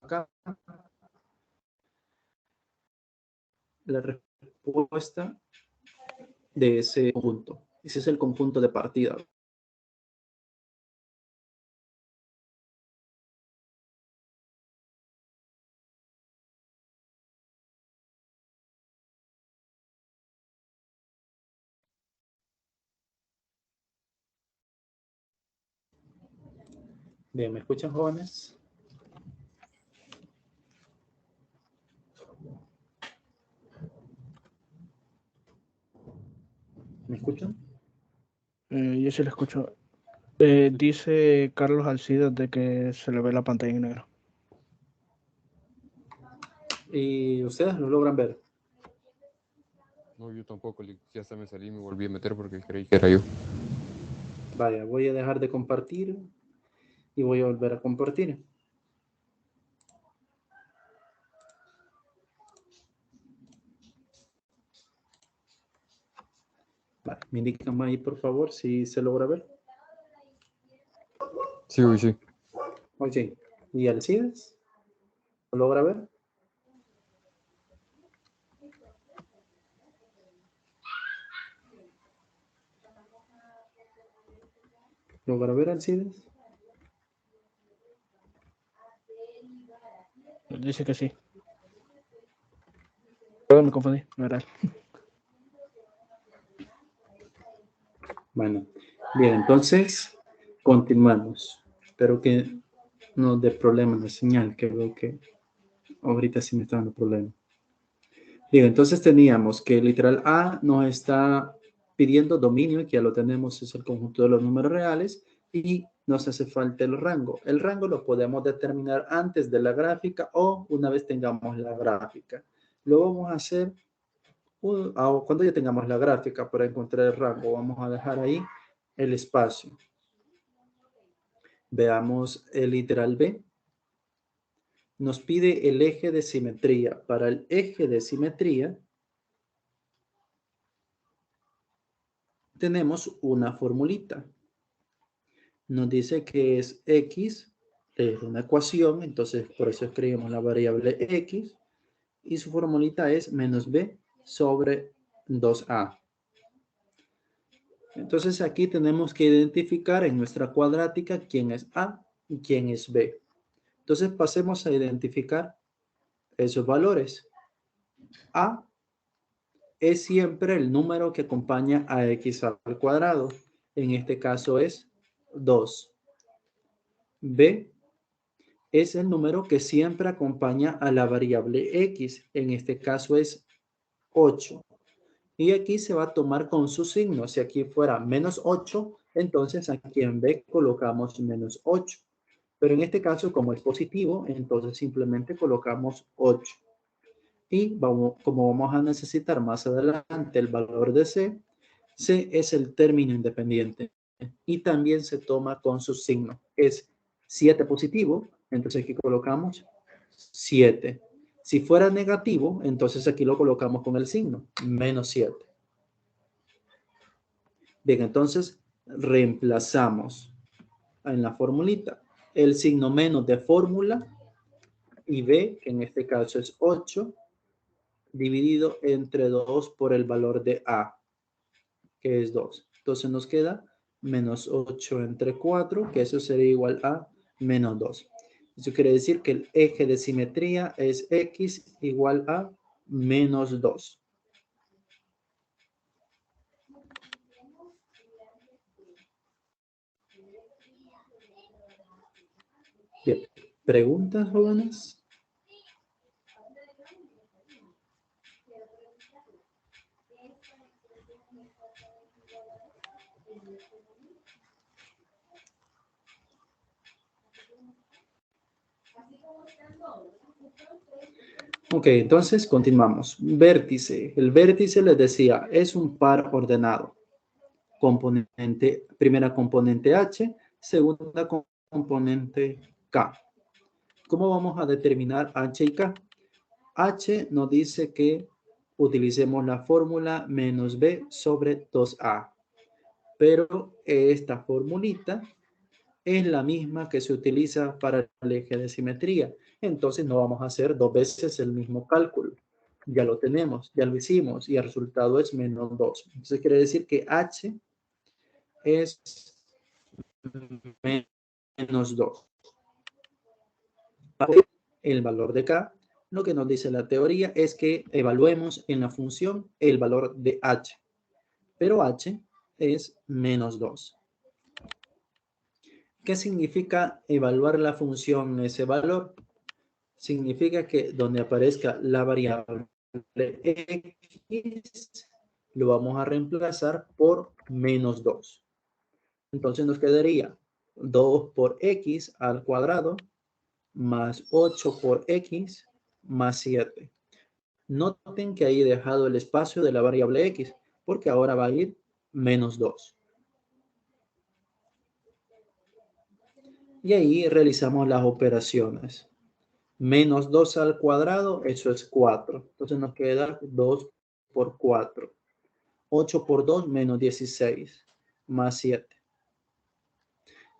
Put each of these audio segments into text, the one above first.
acá la respuesta de ese conjunto. Ese es el conjunto de partida. Bien, ¿me escuchan, jóvenes? ¿Me escuchan? Yo sí lo escucho. Dice Carlos Alcides de que se le ve la pantalla en negro. ¿Y ustedes lo logran ver? No, yo tampoco. Ya hasta me salí y me volví a meter porque creí que era yo. Vaya, voy a dejar de compartir y voy a volver a compartir. Vale, me indican ahí, por favor, si se logra ver. Sí, hoy sí. Oye, ¿y Alcides? ¿Lo logra ver? ¿Logra ver, Alcides? Dice que sí. Perdón, me confundí. No era él. Bueno, bien, entonces continuamos. Espero que no dé problema la señal, que veo que ahorita sí me está dando problema. Bien, entonces teníamos que el literal A nos está pidiendo dominio, que ya lo tenemos, es el conjunto de los números reales, y nos hace falta el rango. El rango lo podemos determinar antes de la gráfica o una vez tengamos la gráfica. Lo vamos a hacer cuando ya tengamos la gráfica para encontrar el rango. Vamos a dejar ahí el espacio. Veamos el literal B. Nos pide el eje de simetría. Para el eje de simetría tenemos una formulita. Nos dice que es X, es una ecuación, entonces por eso escribimos la variable X, y su formulita es menos B sobre 2A. Entonces aquí tenemos que identificar en nuestra cuadrática quién es A y quién es B. Entonces pasemos a identificar esos valores. A es siempre el número que acompaña a X al cuadrado. En este caso es 2. B es el número que siempre acompaña a la variable X. En este caso es 8. Y aquí se va a tomar con su signo. Si aquí fuera menos 8, entonces aquí en B colocamos menos 8. Pero en este caso, como es positivo, entonces simplemente colocamos 8. Y como vamos a necesitar más adelante el valor de C, C es el término independiente. Y también se toma con su signo. Es 7 positivo, entonces aquí colocamos 7. Si fuera negativo, entonces aquí lo colocamos con el signo, menos 7. Bien, entonces reemplazamos en la formulita el signo menos de fórmula y B, que en este caso es 8, dividido entre 2 por el valor de A, que es 2. Entonces nos queda menos 8 entre 4, que eso sería igual a menos 2. Eso quiere decir que el eje de simetría es X igual a menos 2. Bien. ¿Preguntas, jóvenes? Ok, entonces continuamos. Vértice. El vértice, les decía, es un par ordenado. Primera componente H, segunda componente K. ¿Cómo vamos a determinar H y K? H nos dice que utilicemos la fórmula menos B sobre 2A. Pero esta formulita es la misma que se utiliza para el eje de simetría. Entonces no vamos a hacer 2 veces el mismo cálculo. Ya lo tenemos, ya lo hicimos y el resultado es menos 2. Entonces quiere decir que h es menos 2. El valor de k, lo que nos dice la teoría es que evaluemos en la función el valor de h, pero h es menos 2. ¿Qué significa evaluar la función ese valor? Significa que donde aparezca la variable x, lo vamos a reemplazar por menos 2. Entonces nos quedaría 2 por x al cuadrado más 8 por x más 7. Noten que ahí he dejado el espacio de la variable x, porque ahora va a ir menos 2. Y ahí realizamos las operaciones. Menos 2 al cuadrado, eso es 4. Entonces nos queda 2 por 4. 8 por 2, menos 16, más 7.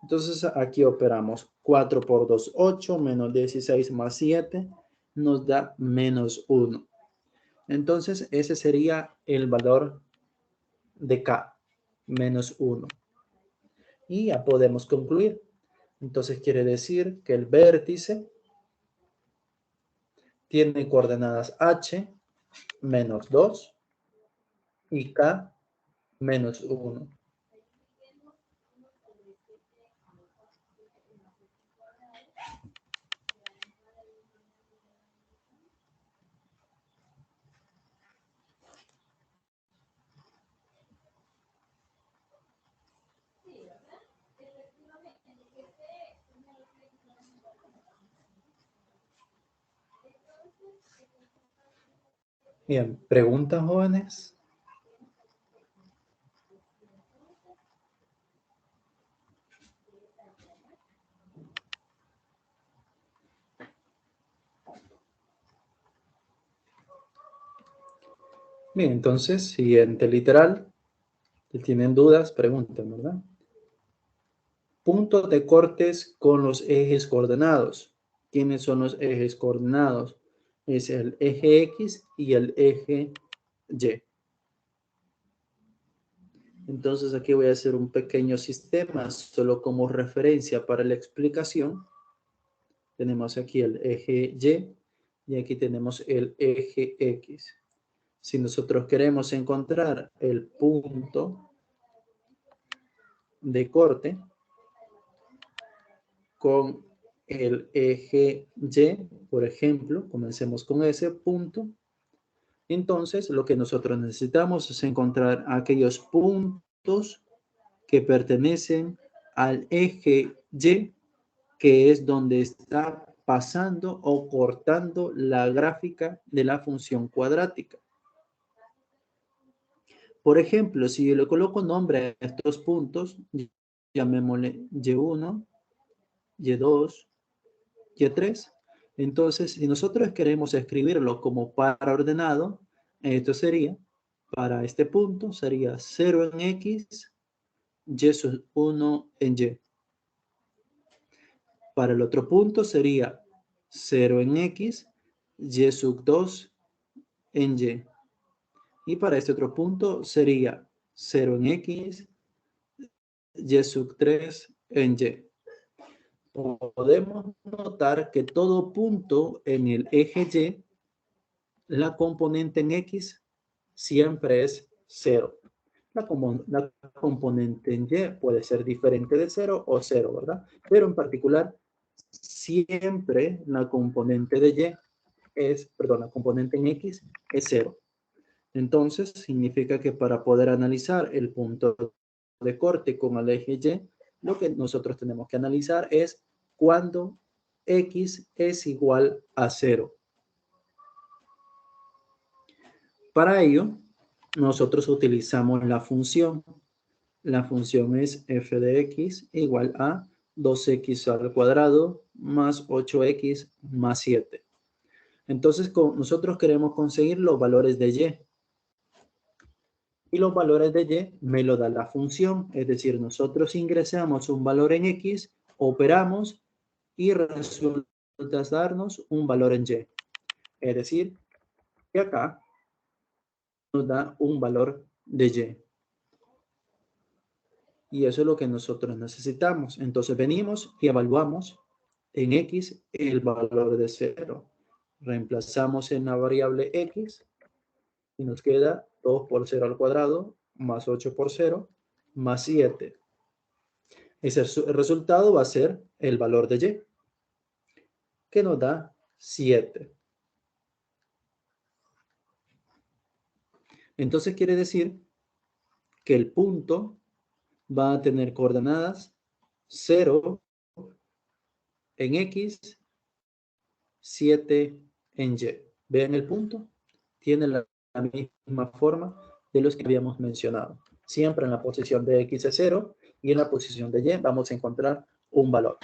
Entonces aquí operamos 4 por 2, 8, menos 16 más 7, nos da menos 1. Entonces ese sería el valor de K, menos 1. Y ya podemos concluir. Entonces quiere decir que el vértice tiene coordenadas H, menos 2, y K, menos 1. Bien, ¿preguntas, jóvenes? Bien, entonces, siguiente literal. Si tienen dudas, pregunten, ¿verdad? Puntos de cortes con los ejes coordenados. ¿Quiénes son los ejes coordenados? Es el eje X y el eje Y. Entonces aquí voy a hacer un pequeño sistema, solo como referencia para la explicación. Tenemos aquí el eje Y aquí tenemos el eje X. Si nosotros queremos encontrar el punto de corte con el eje Y, por ejemplo, comencemos con ese punto. Entonces, lo que nosotros necesitamos es encontrar aquellos puntos que pertenecen al eje Y, que es donde está pasando o cortando la gráfica de la función cuadrática. Por ejemplo, si yo le coloco nombre a estos puntos, llamémosle Y1, Y2, Y3. Entonces, si nosotros queremos escribirlo como par ordenado, esto sería, para este punto, sería 0 en X, Y sub 1 en Y. Para el otro punto sería 0 en X, Y sub 2 en Y. Y para este otro punto sería 0 en X, Y sub 3 en Y. Podemos notar que todo punto en el eje Y, la componente en X siempre es 0. La componente en Y puede ser diferente de 0 o 0, ¿verdad? Pero en particular, siempre la componente de Y es, perdón, la componente en X es 0. Entonces, significa que para poder analizar el punto de corte con el eje Y, lo que nosotros tenemos que analizar es cuando X es igual a 0. Para ello, nosotros utilizamos la función. La función es f de x igual a 2x al cuadrado más 8x más 7. Entonces, nosotros queremos conseguir los valores de y. Y los valores de y me lo da la función. Es decir, nosotros ingresamos un valor en x, operamos y resulta darnos un valor en Y. Es decir, que acá nos da un valor de Y. Y eso es lo que nosotros necesitamos. Entonces venimos y evaluamos en X el valor de 0. Reemplazamos en la variable X y nos queda 2 por 0 al cuadrado más 8 por 0 más 7. El resultado va a ser el valor de Y, que nos da 7. Entonces quiere decir que el punto va a tener coordenadas 0 en X, 7 en Y. Vean el punto. Tiene la misma forma de los que habíamos mencionado. Siempre en la posición de X es 0 y en la posición de Y vamos a encontrar un valor.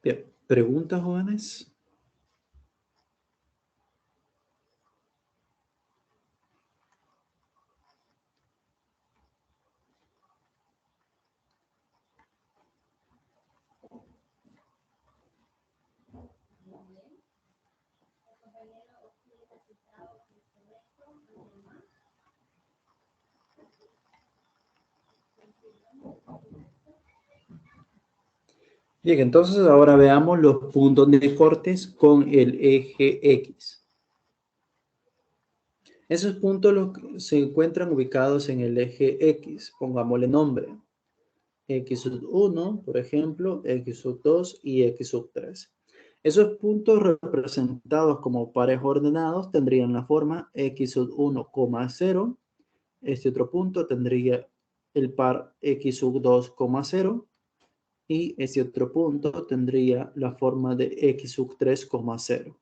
Bien, ¿preguntas, jóvenes? Bien, entonces ahora veamos los puntos de cortes con el eje X. Esos puntos se encuentran ubicados en el eje X. Pongámosle nombre. X sub 1, por ejemplo, X sub 2 y X sub 3. Esos puntos representados como pares ordenados tendrían la forma X sub 1, 0. Este otro punto tendría el par X sub 2, 0. Y ese otro punto tendría la forma de X sub 3, 0.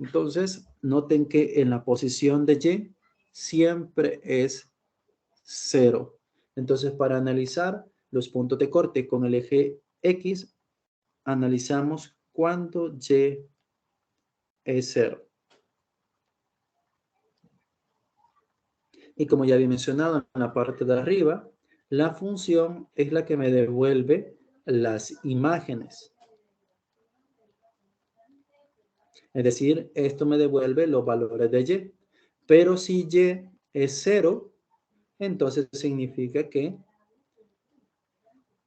Entonces, noten que en la posición de Y siempre es 0. Entonces, para analizar los puntos de corte con el eje X, analizamos cuando Y es 0. Y como ya había mencionado en la parte de arriba, la función es la que me devuelve las imágenes. Es decir, esto me devuelve los valores de Y. Pero si Y es 0, entonces significa que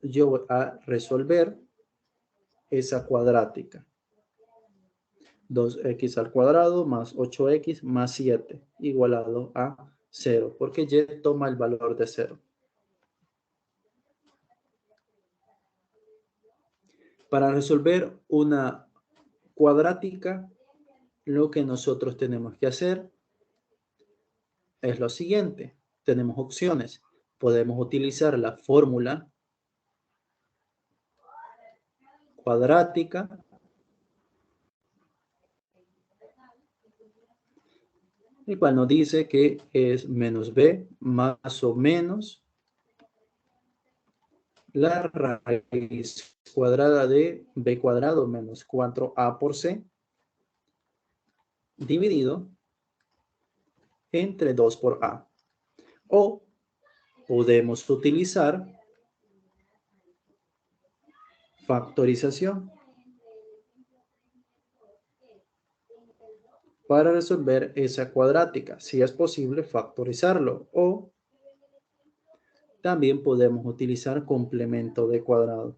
yo voy a resolver esa cuadrática. 2x al cuadrado más 8x más 7 igualado a 0, porque Y toma el valor de 0. Para resolver una cuadrática, lo que nosotros tenemos que hacer es lo siguiente. Tenemos opciones. Podemos utilizar la fórmula cuadrática, el cual nos dice que es menos b más o menos la raíz cuadrada de b cuadrado menos 4a por c dividido entre 2 por a. O podemos utilizar factorización para resolver esa cuadrática. Si es posible factorizarlo, o también podemos utilizar complemento de cuadrado.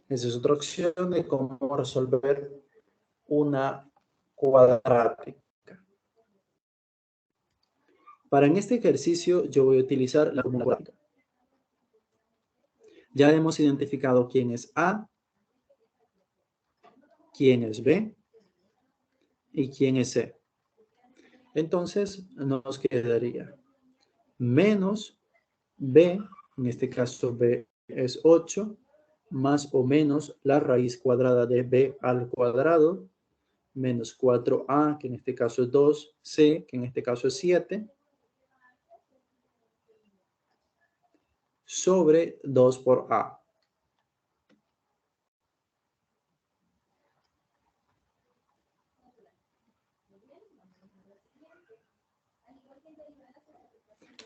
Esa es otra opción de cómo resolver una cuadrática. Para en este ejercicio yo voy a utilizar la fórmula cuadrática. Ya hemos identificado quién es A, quién es B y quién es C. Entonces nos quedaría menos B, en este caso B es 8, más o menos la raíz cuadrada de B al cuadrado, menos 4A, que en este caso es 2, C, que en este caso es 7, sobre 2 por A.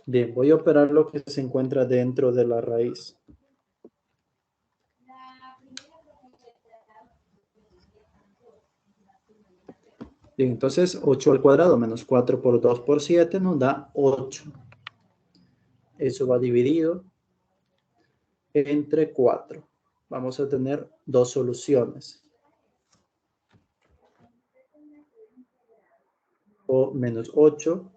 Bien, voy a operar lo que se encuentra dentro de la raíz. Bien, entonces 8 al cuadrado menos 4 por 2 por 7 nos da 8. Eso va dividido entre 4. Vamos a tener dos soluciones. O menos 8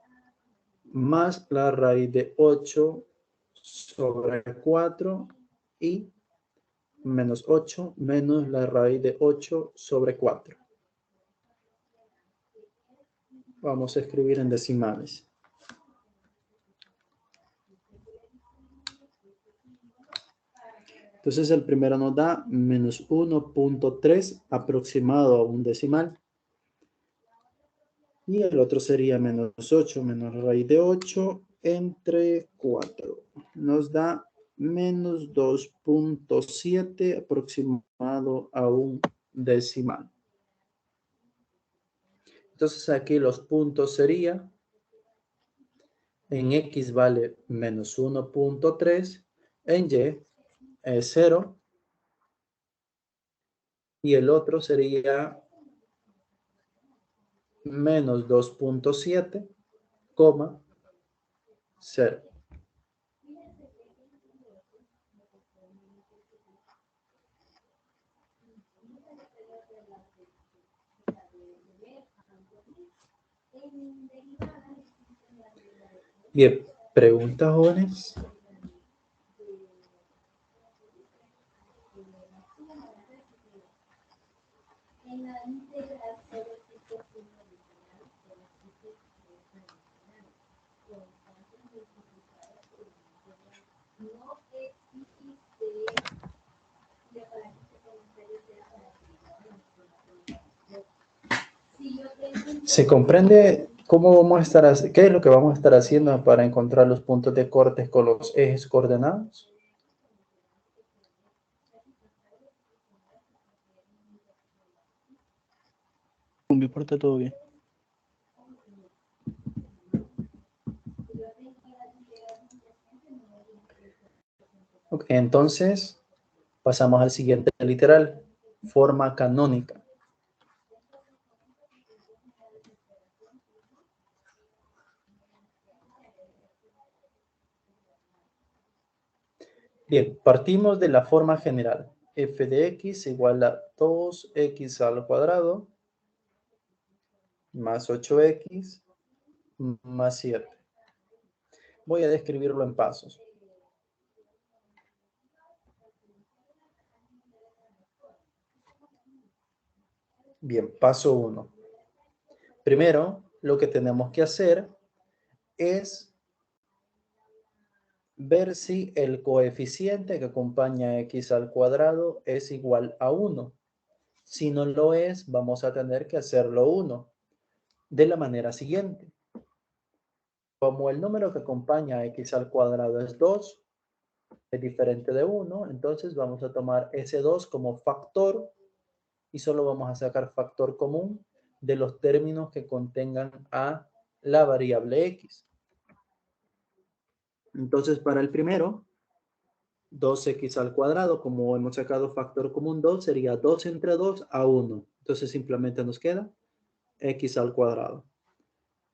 más la raíz de 8 sobre 4 y menos 8 menos la raíz de 8 sobre 4. Vamos a escribir en decimales. Entonces el primero nos da menos 1.3 aproximado a un decimal. Y el otro sería menos 8 menos raíz de 8 entre 4. Nos da menos 2.7 aproximado a un decimal. Entonces aquí los puntos serían, en X vale menos 1.3, en Y es 0, y el otro sería menos 2.7, 0. Bien, preguntas, jóvenes. ¿Se comprende cómo vamos a estar, qué es lo que vamos a estar haciendo para encontrar los puntos de cortes con los ejes coordenados? Por mi parte todo bien. Ok, entonces pasamos al siguiente literal, forma canónica. Bien, partimos de la forma general. F de x igual a 2x al cuadrado más 8x más 7. Voy a describirlo en pasos. Bien, paso 1. Primero, lo que tenemos que hacer es ver si el coeficiente que acompaña a x al cuadrado es igual a 1. Si no lo es, vamos a tener que hacerlo 1. De la manera siguiente. Como el número que acompaña a x al cuadrado es 2, es diferente de 1, entonces vamos a tomar ese 2 como factor y solo vamos a sacar factor común de los términos que contengan a la variable x. Entonces, para el primero, 2x al cuadrado, como hemos sacado factor común 2, sería 2 entre 2 a 1. Entonces, simplemente nos queda x al cuadrado.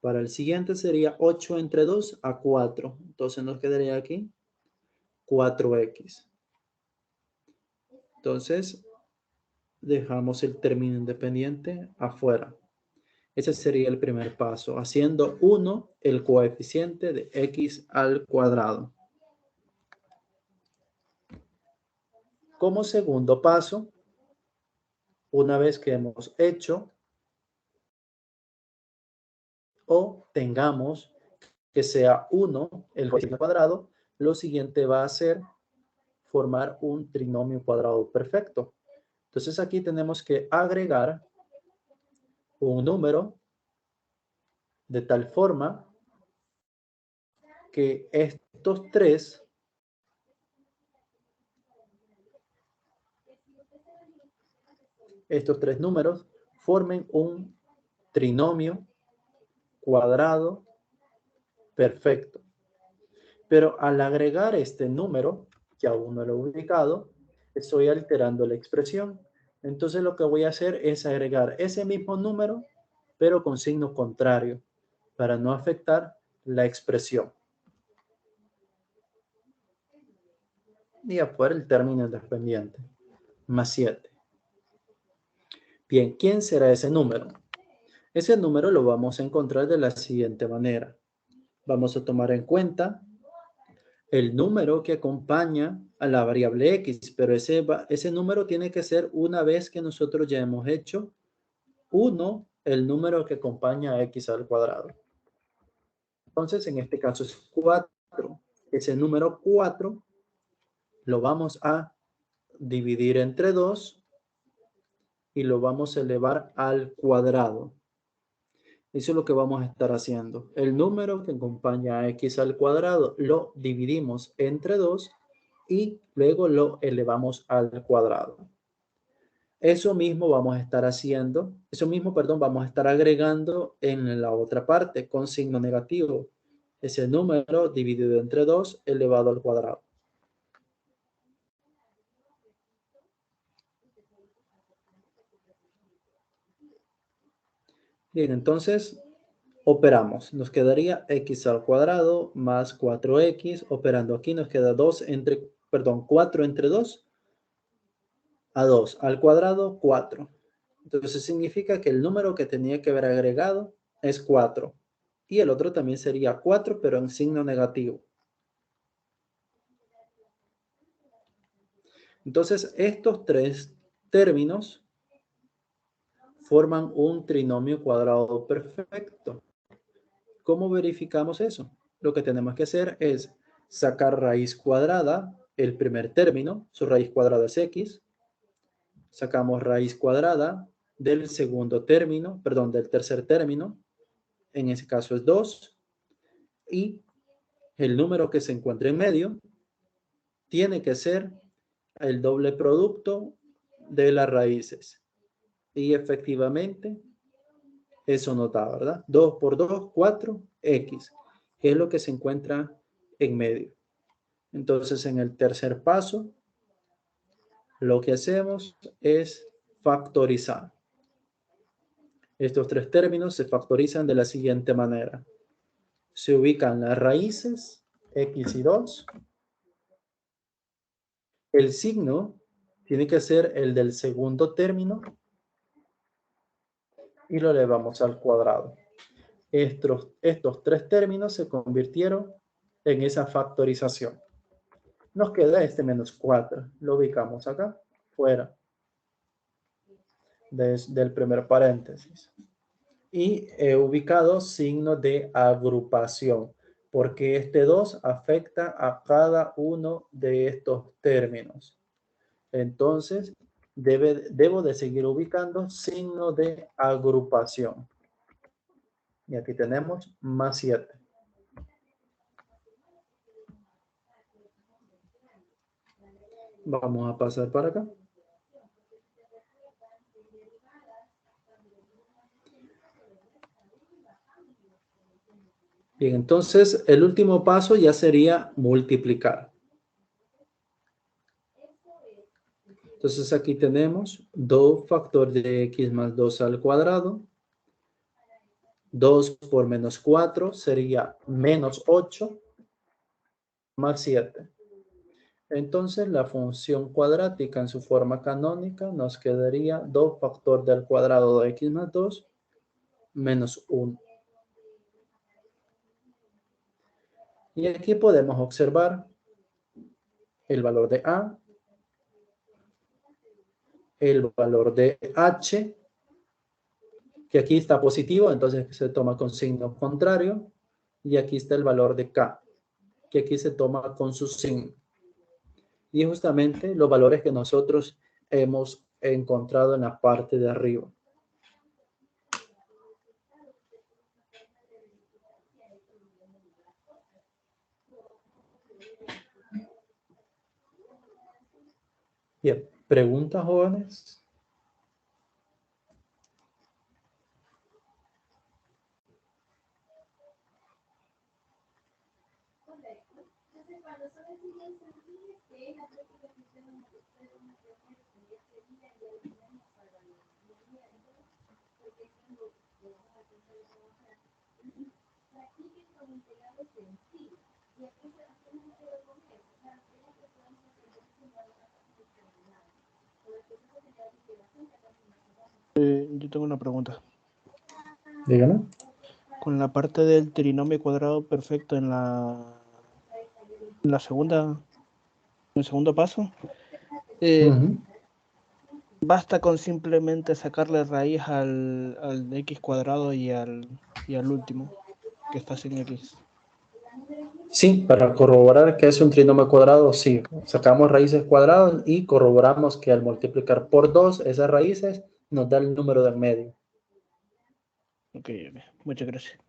Para el siguiente sería 8 entre 2 a 4. Entonces, nos quedaría aquí 4x. Entonces, dejamos el término independiente afuera. Ese sería el primer paso, haciendo 1 el coeficiente de x al cuadrado. Como segundo paso, una vez que hemos hecho o tengamos que sea 1 el coeficiente al cuadrado, lo siguiente va a ser formar un trinomio cuadrado perfecto. Entonces aquí tenemos que agregar un número de tal forma que estos tres números formen un trinomio cuadrado perfecto. Pero al agregar este número, que aún no lo he ubicado, estoy alterando la expresión. Entonces lo que voy a hacer es agregar ese mismo número, pero con signo contrario, para no afectar la expresión. Y afuera el término independiente, más 7. Bien, ¿quién será ese número? Ese número lo vamos a encontrar de la siguiente manera. Vamos a tomar en cuenta el número que acompaña a la variable x, pero ese número tiene que ser una vez que nosotros ya hemos hecho 1, el número que acompaña a x al cuadrado. Entonces, en este caso es 4. Ese número 4 lo vamos a dividir entre 2 y lo vamos a elevar al cuadrado. Eso es lo que vamos a estar haciendo. El número que acompaña a x al cuadrado lo dividimos entre 2 y luego lo elevamos al cuadrado. Eso mismo vamos a estar haciendo, eso mismo, perdón, vamos a estar agregando en la otra parte con signo negativo. Ese número dividido entre 2 elevado al cuadrado. Bien, entonces operamos. Nos quedaría x al cuadrado más 4x. Operando aquí nos queda 4 entre 2 a 2 al cuadrado 4. Entonces significa que el número que tenía que haber agregado es 4. Y el otro también sería 4, pero en signo negativo. Entonces estos tres términos forman un trinomio cuadrado perfecto. ¿Cómo verificamos eso? Lo que tenemos que hacer es sacar raíz cuadrada, el primer término, su raíz cuadrada es x. Sacamos raíz cuadrada del segundo término, perdón, del tercer término, en ese caso es 2, y el número que se encuentra en medio tiene que ser el doble producto de las raíces. Y efectivamente, eso nos da, ¿verdad? 2 por 2, 4x, que es lo que se encuentra en medio. Entonces, en el tercer paso, lo que hacemos es factorizar. Estos tres términos se factorizan de la siguiente manera. Se ubican las raíces, x y 2. El signo tiene que ser el del segundo término y lo elevamos al cuadrado. Estos tres términos se convirtieron en esa factorización. Nos queda este menos 4. Lo ubicamos acá, fuera del primer paréntesis. Y he ubicado signo de agrupación, porque este 2 afecta a cada uno de estos términos. Entonces, debo de seguir ubicando signo de agrupación. Y aquí tenemos más 7. Vamos a pasar para acá. Bien, entonces el último paso ya sería multiplicar. Entonces aquí tenemos 2 factor de x más 2 al cuadrado. 2 por menos 4 sería menos 8 más 7. Entonces la función cuadrática en su forma canónica nos quedaría 2 factor del cuadrado de x más 2 menos 1. Y aquí podemos observar el valor de a, el valor de h, que aquí está positivo, entonces se toma con signo contrario, y aquí está el valor de k, que aquí se toma con su signo. Y justamente los valores que nosotros hemos encontrado en la parte de arriba. Bien, ¿preguntas, jóvenes? Yo tengo una pregunta. Dígame. Con la parte del trinomio cuadrado perfecto en la segunda, en el segundo paso, Ujú. basta con simplemente sacarle raíz al x cuadrado y al último, que está sin x. Sí, para corroborar que es un trinomio cuadrado, sí. Sacamos raíces cuadradas y corroboramos que al multiplicar por 2 esas raíces nos da el número del medio. Ok, muchas gracias.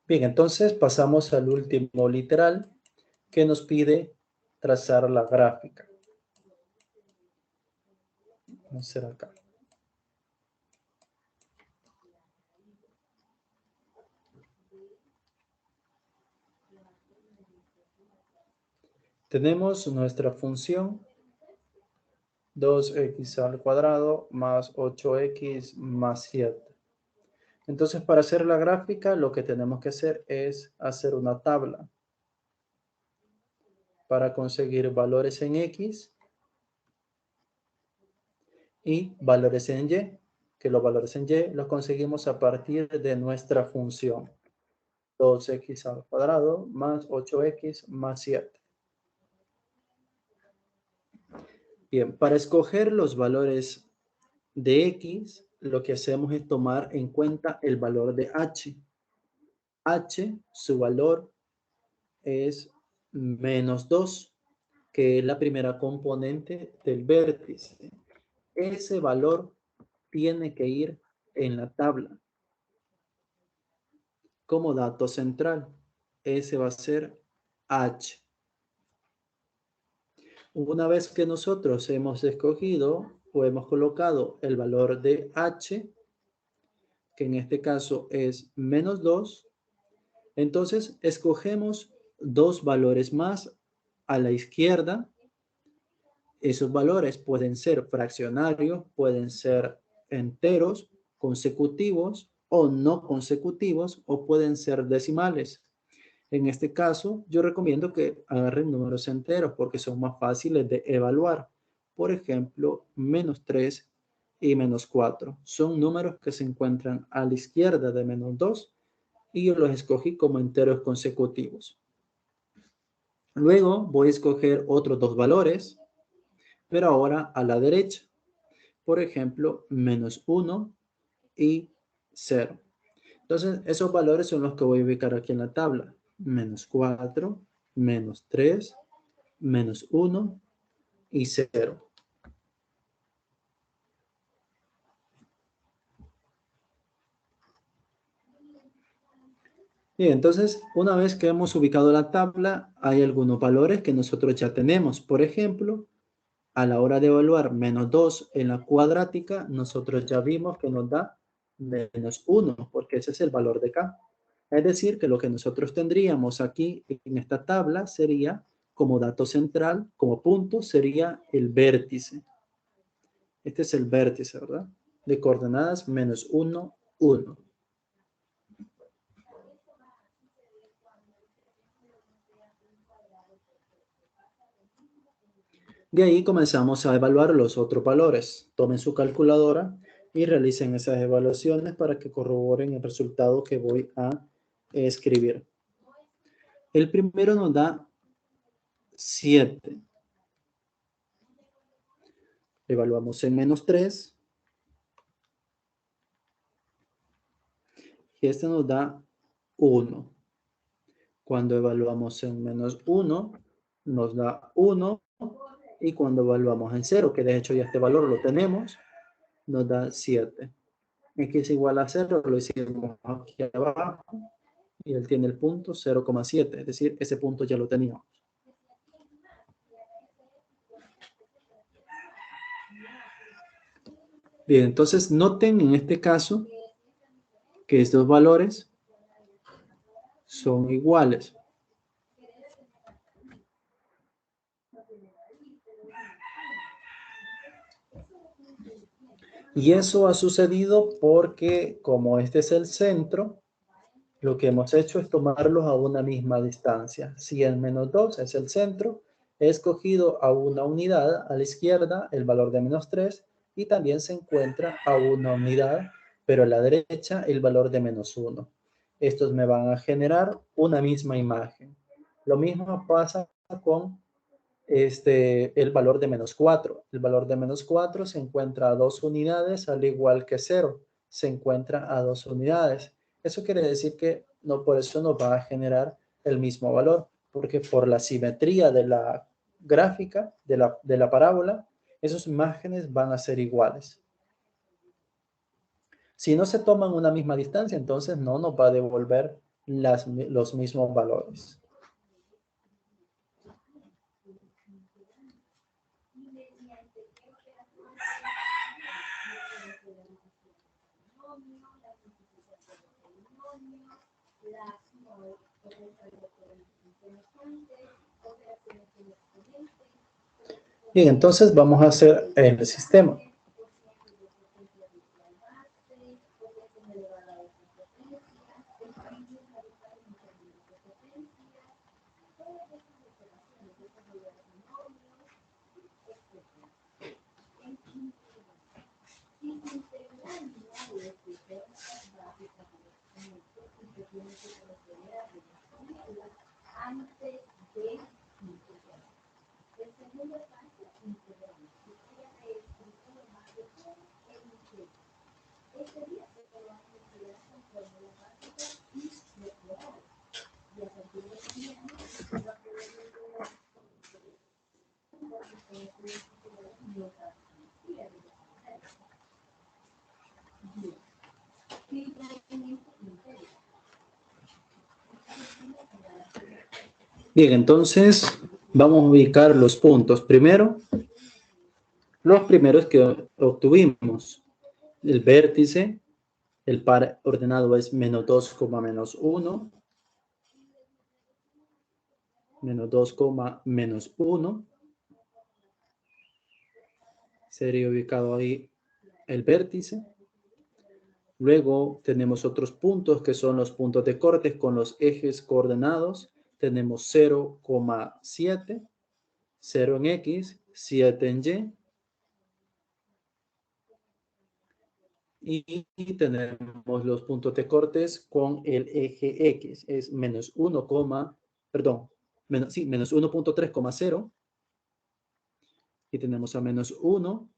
Bien, entonces pasamos al último literal que nos pide trazar la gráfica. Vamos a hacer acá. Tenemos nuestra función 2x al cuadrado más 8x más 7. Entonces, para hacer la gráfica, lo que tenemos que hacer es hacer una tabla para conseguir valores en x y valores en y, que los valores en y los conseguimos a partir de nuestra función 2x al cuadrado más 8x más 7. Bien, para escoger los valores de x, lo que hacemos es tomar en cuenta el valor de h. H, su valor es menos 2, que es la primera componente del vértice. Ese valor tiene que ir en la tabla como dato central. Ese va a ser h. Una vez que nosotros hemos escogido o hemos colocado el valor de h, que en este caso es menos 2, entonces escogemos dos valores más a la izquierda. Esos valores pueden ser fraccionarios, pueden ser enteros, consecutivos o no consecutivos, o pueden ser decimales. En este caso, yo recomiendo que agarren números enteros porque son más fáciles de evaluar. Por ejemplo, menos 3 y menos 4 son números que se encuentran a la izquierda de menos 2 y yo los escogí como enteros consecutivos. Luego voy a escoger otros dos valores, pero ahora a la derecha. Por ejemplo, menos 1 y 0. Entonces, esos valores son los que voy a ubicar aquí en la tabla. Menos 4, menos 3, menos 1 y 0. Bien, entonces, una vez que hemos ubicado la tabla, hay algunos valores que nosotros ya tenemos. Por ejemplo, a la hora de evaluar menos 2 en la cuadrática, nosotros ya vimos que nos da menos 1, porque ese es el valor de K. Es decir, que lo que nosotros tendríamos aquí en esta tabla sería, como dato central, como punto, sería el vértice. Este es el vértice, ¿verdad? De coordenadas menos 1, 1. De ahí comenzamos a evaluar los otros valores. Tomen su calculadora y realicen esas evaluaciones para que corroboren el resultado que voy a escribir. El primero nos da 7. Evaluamos en menos 3. Y este nos da 1. Cuando evaluamos en menos 1, nos da 1. Y cuando evaluamos en 0, que de hecho ya este valor lo tenemos, nos da 7. X igual a 0, lo hicimos aquí abajo, y él tiene el punto 0,7, es decir, ese punto ya lo teníamos. Bien, entonces noten en este caso que estos valores son iguales. Y eso ha sucedido porque como este es el centro, lo que hemos hecho es tomarlos a una misma distancia. Si el menos 2 es el centro, he escogido a una unidad a la izquierda el valor de menos 3 y también se encuentra a una unidad, pero a la derecha el valor de menos 1. Estos me van a generar una misma imagen. Lo mismo pasa con el valor de menos 4. El valor de menos 4 se encuentra a 2 unidades, al igual que 0. Se encuentra a 2 unidades. Eso quiere decir que no, por eso no va a generar el mismo valor, porque por la simetría de la gráfica, de la parábola, esos márgenes van a ser iguales. Si no se toman una misma distancia, entonces no nos va a devolver los mismos valores. Bien, entonces vamos a hacer el sistema. Bien, entonces vamos a ubicar los puntos. Primero, los primeros que obtuvimos. El vértice, el par ordenado es menos 2, menos 1. Menos 2, menos 1. Sería ubicado ahí el vértice. Luego tenemos otros puntos que son los puntos de corte con los ejes coordenados. Tenemos 0,7, 0 en X, 7 en Y. Y tenemos los puntos de cortes con el eje X. Es menos 1, menos 1.3,0. Y tenemos a menos 1.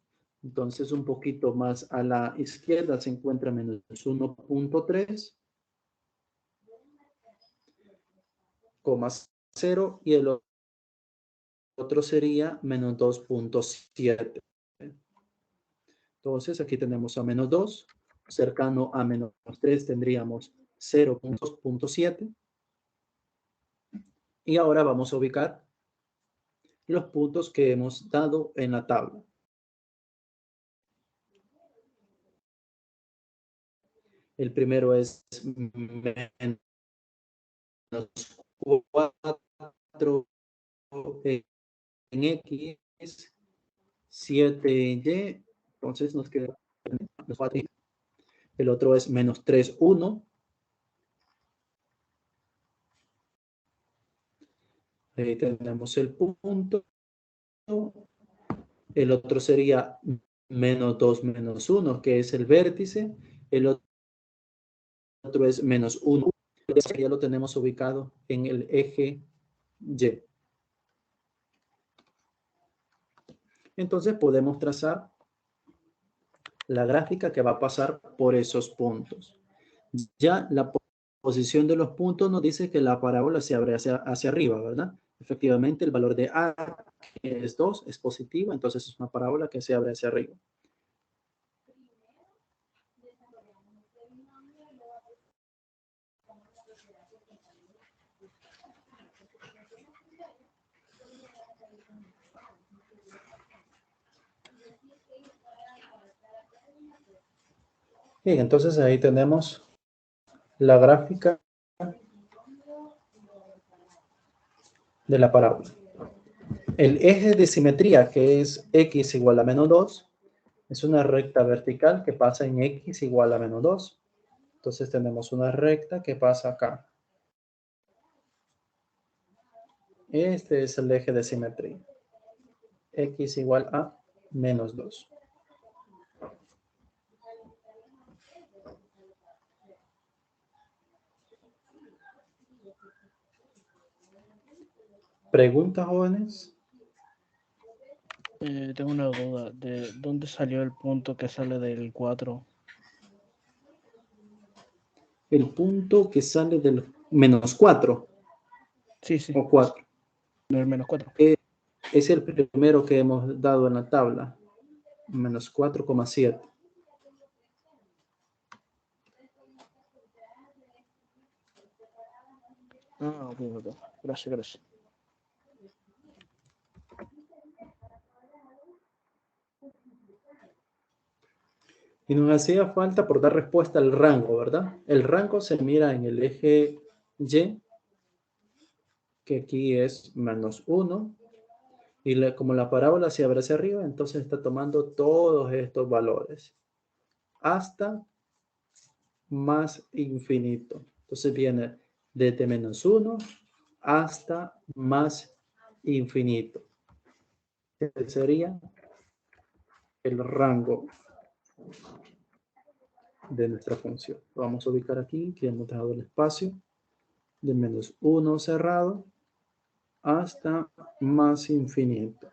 Entonces, un poquito más a la izquierda se encuentra menos 1.3, 0, y el otro sería menos 2.7. Entonces, aquí tenemos a menos 2, cercano a menos 3 tendríamos 0.2.7. Y ahora vamos a ubicar los puntos que hemos dado en la tabla. El primero es menos 4 en X, 7 en Y, entonces nos queda menos 4. El otro es menos 3, 1. Ahí tenemos el punto. El otro sería menos 2, menos 1, que es el vértice. El otro es menos 1. Ya lo tenemos ubicado en el eje Y. Entonces podemos trazar la gráfica que va a pasar por esos puntos. Ya la posición de los puntos nos dice que la parábola se abre hacia arriba, ¿verdad? Efectivamente, el valor de A, que es 2, es positivo, entonces es una parábola que se abre hacia arriba. Bien, entonces ahí tenemos la gráfica de la parábola. El eje de simetría, que es x igual a menos 2, es una recta vertical que pasa en x igual a menos 2. Entonces tenemos una recta que pasa acá. Este es el eje de simetría. X igual a menos 2. ¿Preguntas, jóvenes? Tengo una duda. ¿De dónde salió el punto que sale del 4? El punto que sale del menos 4 Sí, sí, o 4 del menos 4. es el primero que hemos dado en la tabla. Menos 4,7. Ah, ok, ok. Gracias, gracias. Y nos hacía falta por dar respuesta al rango, ¿verdad? El rango se mira en el eje Y, que aquí es menos 1. Y como la parábola se abre hacia arriba, entonces está tomando todos estos valores hasta más infinito. Entonces viene desde menos 1 hasta más infinito. Ese sería el rango de nuestra función. Lo vamos a ubicar aquí, que hemos dejado el espacio de menos 1 cerrado hasta más infinito.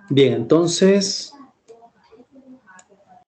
Bien, entonces